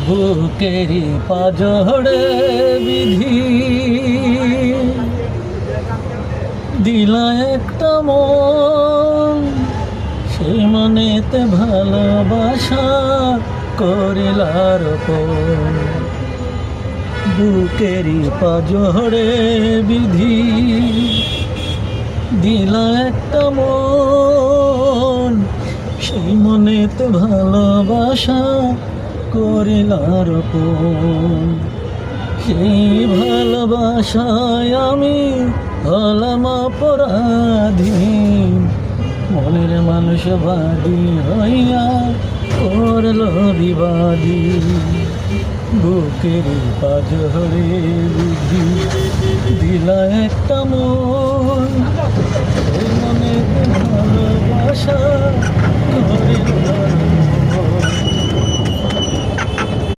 বুকেরি পাজড়ে বিধি দিলা একটা মন, সে মনেতে ভালোবাসা করিলার রোপণ। বুকেরি পাজড়ে বিধি দিলা একটা মন, সেই মনেতে ভালোবাসা করিলার রোপণ। সেই ভালোবাসায় আমি হলাম অপরাধী, মনের মানুষ বাদী হইয়া করল বিবাদী। বুকের পাজরে বিধি দিলা একটা মন, সেই মনেতে ভালোবাসা করিল